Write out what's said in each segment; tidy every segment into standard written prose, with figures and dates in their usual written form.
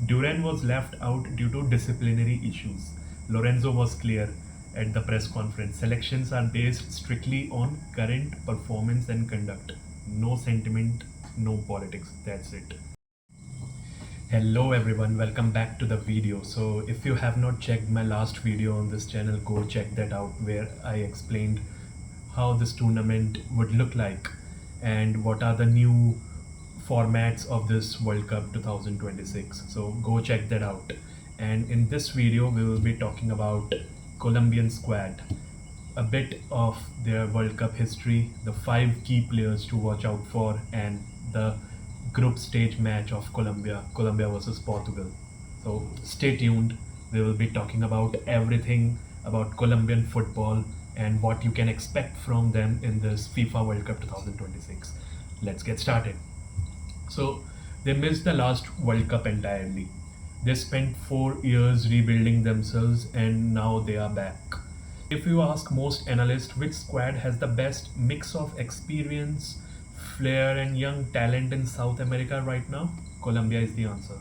Duran was left out due to disciplinary issues. Lorenzo was clear at the press conference. Selections are based strictly on current performance and conduct. No sentiment, no politics. That's it. Hello everyone, welcome back to the video. So if you have not checked my last video on this channel, go check that out where I explained how this tournament would look like and what are the new formats of this World Cup 2026. So go check that out. And in this video, we will be talking about Colombian squad, a bit of their World Cup history, the 5 key players to watch out for, and the group stage match of Colombia versus Portugal. So stay tuned. We will be talking about everything about Colombian football and what you can expect from them in this FIFA World Cup 2026. Let's get started. So they missed the last World Cup entirely. They spent 4 years rebuilding themselves and now they are back. If you ask most analysts which squad has the best mix of experience, flair, and young talent in South America right now, Colombia is the answer.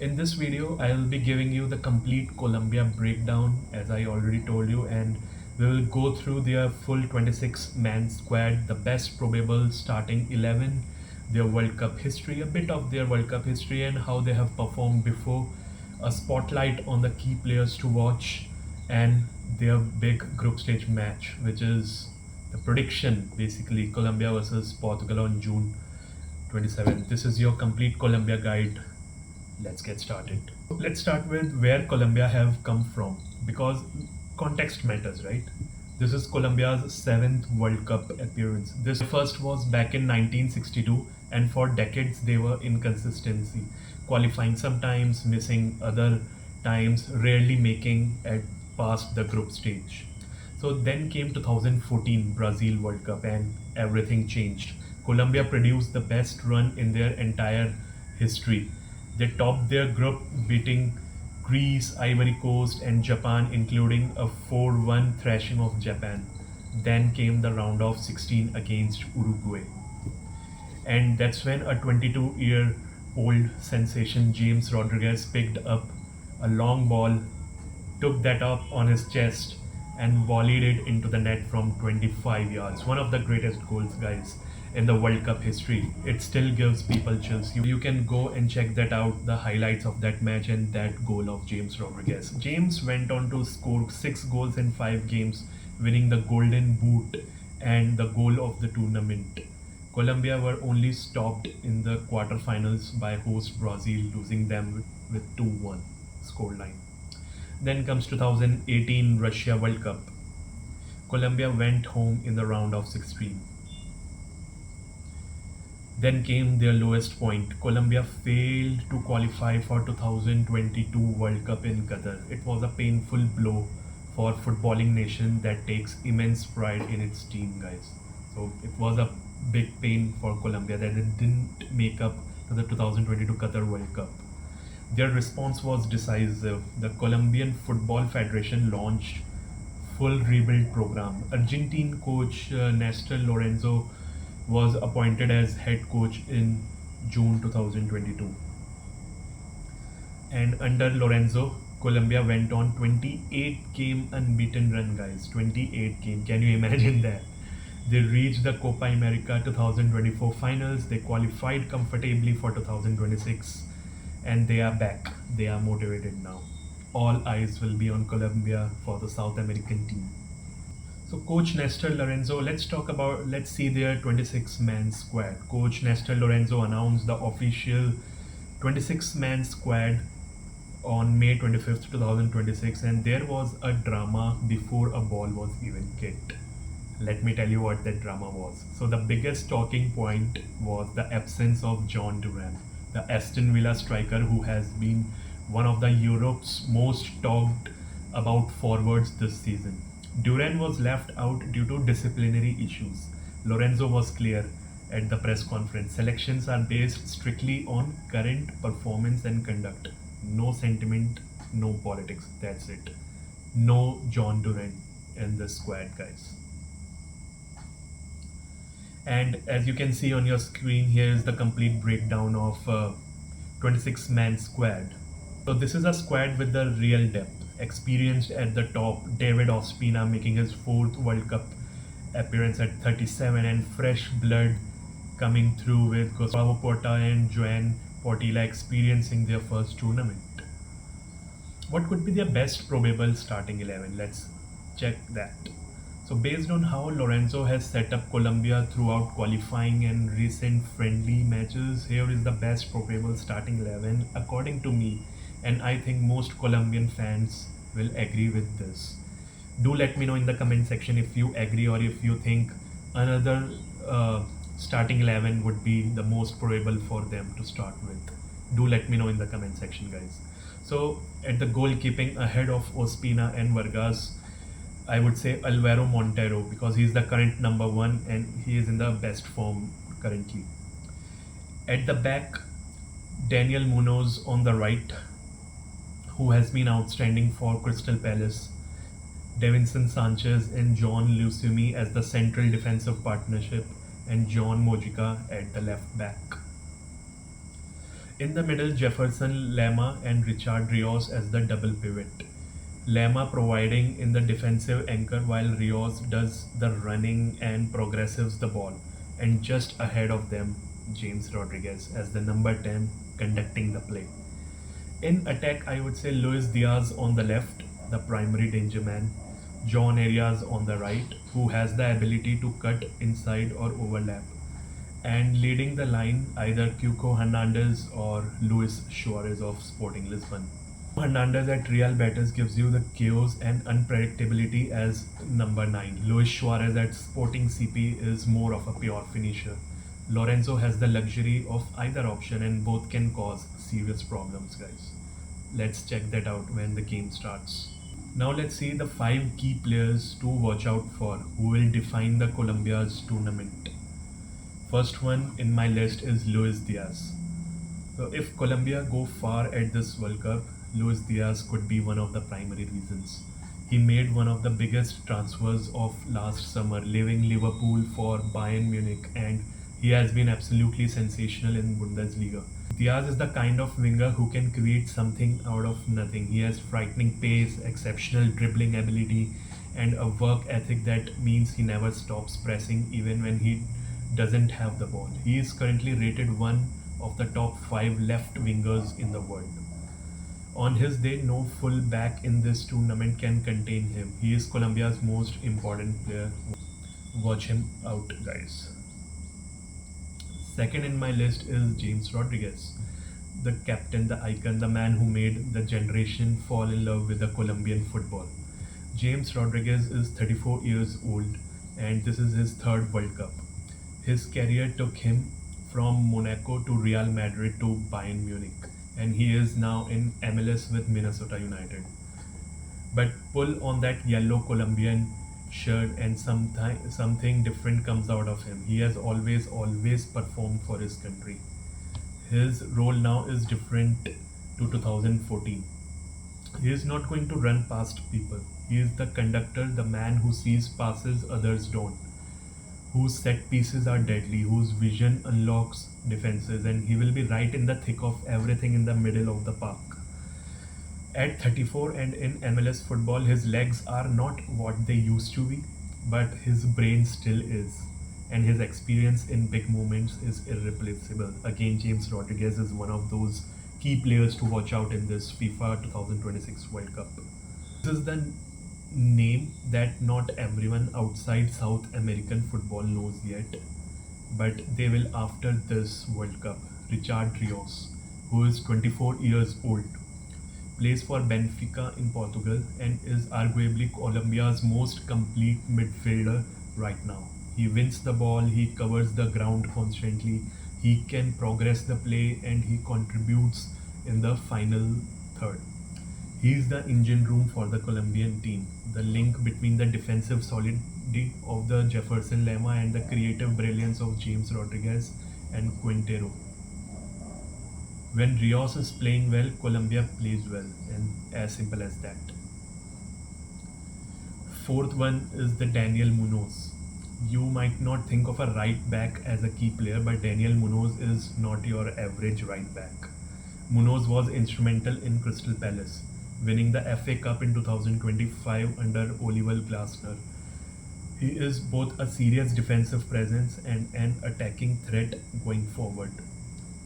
In this video, I will be giving you the complete Colombia breakdown as I already told you, and we will go through their full 26-man squad, the best probable starting 11, their World Cup history, a bit of their World Cup history and how they have performed before, a spotlight on the key players to watch, and their big group stage match, which is the prediction basically Colombia versus Portugal on June 27th. This is your complete Colombia guide. Let's get started. Let's start with where Colombia have come from because context matters, right? This is Colombia's 7th World Cup appearance. This first was back in 1962, and for decades they were inconsistency, qualifying sometimes, missing other times, rarely making it past the group stage. So then came 2014 Brazil World Cup and everything changed. Colombia produced the best run in their entire history. They topped their group, beating Greece, Ivory Coast, and Japan, including a 4-1 thrashing of Japan. Then came the round of 16 against Uruguay. And that's when a 22-year-old sensation James Rodriguez picked up a long ball, took that up on his chest, and volleyed it into the net from 25 yards. One of the greatest goals, guys, in the World Cup history. It still gives people chills. You can go and check that out, the highlights of that match and that goal of James Rodriguez. James went on to score 6 goals in 5 games, winning the Golden Boot and the goal of the tournament. Colombia were only stopped in the quarterfinals by host Brazil, losing them with 2-1 scoreline. Then comes 2018 Russia World Cup. Colombia went home in the round of 16. Then came their lowest point. Colombia failed to qualify for 2022 World Cup in Qatar. It was a painful blow for footballing nation that takes immense pride in its team, guys. So it was a big pain for Colombia that it didn't make up to the 2022 Qatar World Cup. Their response was decisive. The Colombian Football Federation launched full rebuild program. Argentine coach Nestor Lorenzo was appointed as head coach in June 2022. And under Lorenzo, Colombia went on 28-game unbeaten run, guys. 28-game. Can you imagine that? They reached the Copa America 2024 finals. They qualified comfortably for 2026. And they are back. They are motivated now. All eyes will be on Colombia for the South American team. So Coach Nestor Lorenzo, let's see their 26-man squad. Coach Nestor Lorenzo announced the official 26-man squad on May 25th, 2026, and there was a drama before a ball was even kicked. Let me tell you what that drama was. So the biggest talking point was the absence of John Duran, the Aston Villa striker who has been one of the Europe's most talked about forwards this season. Duran was left out due to disciplinary issues. Lorenzo was clear at the press conference. Selections are based strictly on current performance and conduct. No sentiment, no politics. That's it. No John Duran in the squad, guys. And as you can see on your screen, here is the complete breakdown of 26-man squad. So this is a squad with the real depth. Experienced at the top, David Ospina making his fourth World Cup appearance at 37, and fresh blood coming through with Gustavo Porta and Joan Portilla experiencing their first tournament. What could be their best probable starting 11? Let's check that. So, based on how Lorenzo has set up Colombia throughout qualifying and recent friendly matches, here is the best probable starting 11 according to me, and I think most Colombian fans will agree with this. Do let me know in the comment section if you agree or if you think another starting 11 would be the most probable for them to start with. Do let me know in the comment section, guys. So, at the goalkeeping ahead of Ospina and Vargas, I would say Alvaro Montero because he's the current number one and he is in the best form currently. At the back, Daniel Munoz on the right, who has been outstanding for Crystal Palace. Davinson Sanchez and John Lusumi as the central defensive partnership, and John Mojica at the left back. In the middle, Jefferson Lema and Richard Rios as the double pivot. Lema providing in the defensive anchor while Rios does the running and progressives the ball. And just ahead of them, James Rodriguez as the number 10 conducting the play. In attack, I would say Luis Diaz on the left, the primary danger man. John Arias on the right, who has the ability to cut inside or overlap. And leading the line, either Cuco Hernandez or Luis Suarez of Sporting Lisbon. Hernandez at Real Betis gives you the chaos and unpredictability as number 9. Luis Suarez at Sporting CP is more of a pure finisher. Lorenzo has the luxury of either option and both can cause serious problems, guys. Let's check that out when the game starts. Now let's see the 5 key players to watch out for who will define the Colombia's tournament. First one in my list is Luis Diaz. So if Colombia go far at this World Cup, Luis Diaz could be one of the primary reasons. He made one of the biggest transfers of last summer, leaving Liverpool for Bayern Munich, and he has been absolutely sensational in Bundesliga. Diaz is the kind of winger who can create something out of nothing. He has frightening pace, exceptional dribbling ability, and a work ethic that means he never stops pressing even when he doesn't have the ball. He is currently rated one of the top 5 left wingers in the world. On his day, no full back in this tournament can contain him. He is Colombia's most important player. Watch him out, guys. Second in my list is James Rodriguez, the captain, the icon, the man who made the generation fall in love with the Colombian football. James Rodriguez is 34 years old and this is his third World Cup. His career took him from Monaco to Real Madrid to Bayern Munich, and he is now in MLS with Minnesota United. But pull on that yellow Colombian shirt and something different comes out of him. He has always performed for his country. His role now is different to 2014. He is not going to run past people. He is the conductor, the man who sees passes others don't, whose set pieces are deadly, whose vision unlocks defenses, and he will be right in the thick of everything in the middle of the park. At 34 and in MLS football, his legs are not what they used to be, but his brain still is. And his experience in big moments is irreplaceable. Again, James Rodriguez is one of those key players to watch out in this FIFA 2026 World Cup. This is the name that not everyone outside South American football knows yet, but they will after this World Cup. Richard Rios, who is 24 years old, plays for Benfica in Portugal and is arguably Colombia's most complete midfielder right now. He wins the ball, he covers the ground constantly, he can progress the play, and he contributes in the final third. He is the engine room for the Colombian team, the link between the defensive solidity of the Jefferson Lema and the creative brilliance of James Rodriguez and Quintero. When Rios is playing well, Colombia plays well, and as simple as that. Fourth one is the Daniel Munoz. You might not think of a right back as a key player, but Daniel Munoz is not your average right back. Munoz was instrumental in Crystal Palace, winning the FA Cup in 2025 under Oliver Glasner. He is both a serious defensive presence and an attacking threat going forward.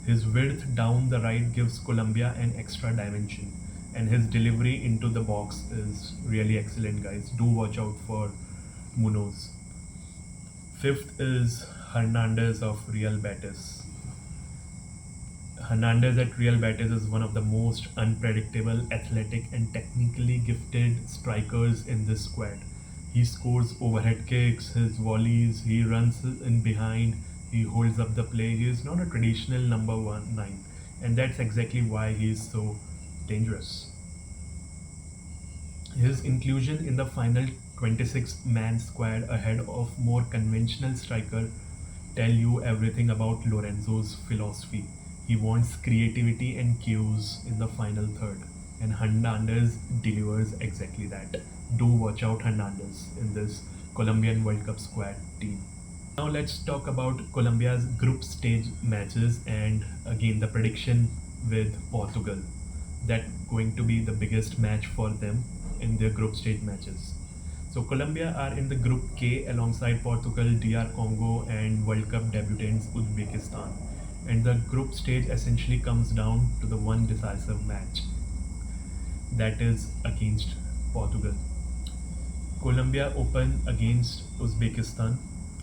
His width down the right gives Colombia an extra dimension, and his delivery into the box is really excellent, guys. Do watch out for Munoz. Fifth is Hernandez of Real Betis. Hernandez at Real Betis is one of the most unpredictable, athletic, and technically gifted strikers in this squad. He scores overhead kicks, his volleys, he runs in behind, he holds up the play. He is not a traditional number one nine, and that's exactly why he is so dangerous. His inclusion in the final 26-man squad ahead of more conventional striker tell you everything about Lorenzo's philosophy. He wants creativity and chaos in the final third, and Hernandez delivers exactly that. Do watch out Hernandez in this Colombian World Cup squad team. Now let's talk about Colombia's group stage matches and again the prediction with Portugal. That going to be the biggest match for them in their group stage matches. So Colombia are in the Group K alongside Portugal, DR Congo, and World Cup debutants Uzbekistan. And the group stage essentially comes down to the one decisive match, that is against Portugal. Colombia open against Uzbekistan,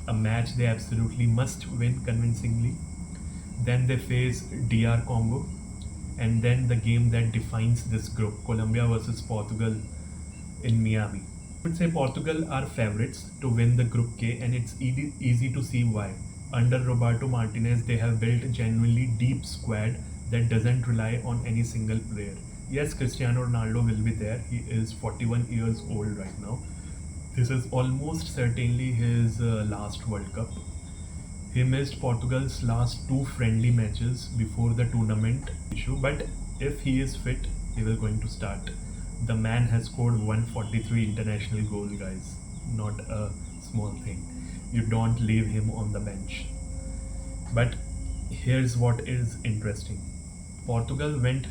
a match they absolutely must win convincingly. Then they face DR Congo, and then the game that defines this group, Colombia versus Portugal in Miami. I would say Portugal are favorites to win the Group K, and it's easy to see why. Under Roberto Martinez, they have built a genuinely deep squad that doesn't rely on any single player. Yes, Cristiano Ronaldo will be there. He is 41 years old right now. This is almost certainly his last World Cup. He missed Portugal's last two friendly matches before the tournament issue, but if he is fit, he will going to start. The man has scored 143 international goals, guys. Not a small thing. You don't leave him on the bench. But here's what is interesting. Portugal went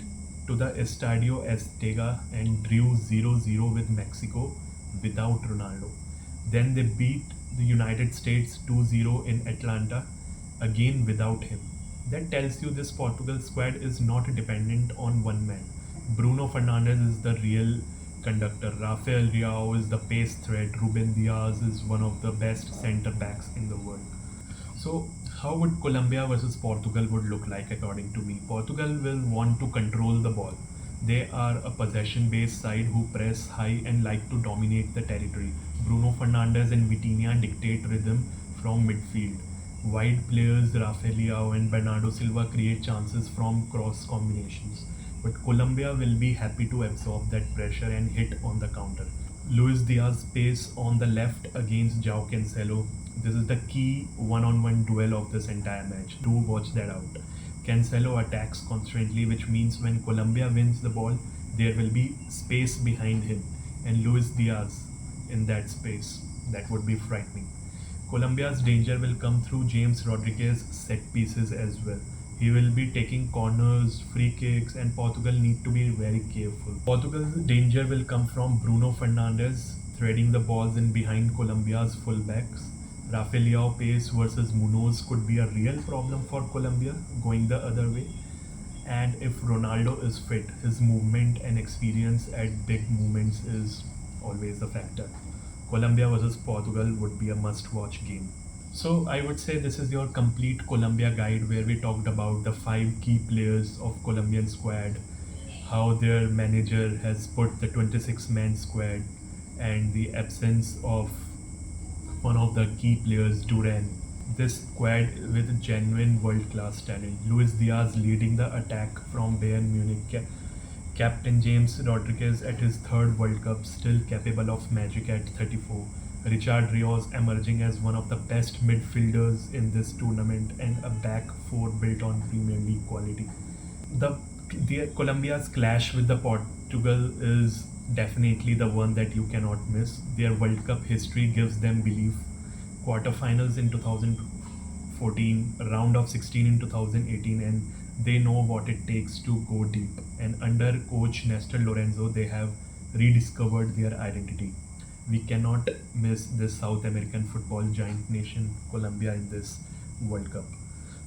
to the Estadio Azteca and drew 0-0 with Mexico without Ronaldo. Then they beat the United States 2-0 in Atlanta, again without him. That tells you this Portugal squad is not dependent on one man. Bruno Fernandes is the real conductor. Rafael Leao is the pace threat. Ruben Diaz is one of the best centre backs in the world. So, how would Colombia versus Portugal would look like according to me? Portugal will want to control the ball. They are a possession-based side who press high and like to dominate the territory. Bruno Fernandes and Vitinha dictate rhythm from midfield. Wide players Rafael Leao and Bernardo Silva create chances from cross combinations. But Colombia will be happy to absorb that pressure and hit on the counter. Luis Diaz's pace on the left against João Cancelo. This is the key one-on-one duel of this entire match. Do watch that out. Cancelo attacks constantly, which means when Colombia wins the ball, there will be space behind him, and Luis Diaz in that space. That would be frightening. Colombia's danger will come through James Rodriguez's set pieces as well. He will be taking corners, free kicks, and Portugal need to be very careful. Portugal's danger will come from Bruno Fernandes threading the balls in behind Colombia's fullbacks. Rafael Leao pace versus Munoz could be a real problem for Colombia going the other way. And if Ronaldo is fit, his movement and experience at big moments is always a factor. Colombia versus Portugal would be a must-watch game. So I would say this is your complete Colombia guide where we talked about the 5 key players of Colombian squad, how their manager has put the 26-man squad, and the absence of one of the key players, Duran. This squad with genuine world-class talent. Luis Diaz leading the attack from Bayern Munich. Captain James Rodriguez at his third World Cup, still capable of magic at 34. Richard Rios emerging as one of the best midfielders in this tournament and a back four built on Premier League quality. The Colombia's clash with the Portugal is definitely the one that you cannot miss. Their World Cup history gives them belief. Quarterfinals in 2014, round of 16 in 2018, and They know what it takes to go deep. And under coach Nestor Lorenzo, they have rediscovered their identity. We cannot miss this South American football giant nation, Colombia, in this World Cup.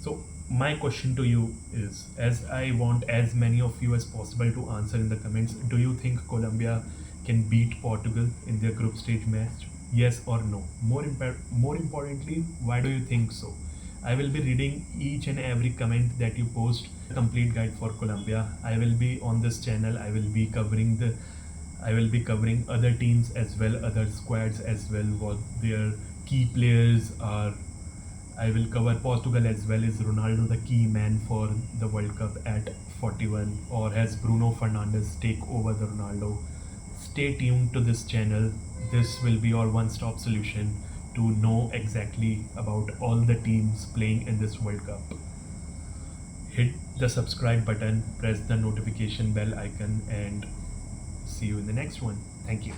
So, my question to you is, as I want as many of you as possible to answer in the comments, do you think Colombia can beat Portugal in their group stage match? Yes or no? More importantly, why do you think so? I will be reading each and every comment that you post. Complete guide for Colombia. I will be on this channel. I will be covering other teams as well, other squads as well, what their key players are. I will cover Portugal as well. Is Ronaldo the key man for the World Cup at 41, or has Bruno Fernandes take over the Ronaldo? Stay tuned to this channel. This will be your one-stop solution to know exactly about all the teams playing in this World Cup. Hit the subscribe button, press the notification bell icon, and see you in the next one. Thank you.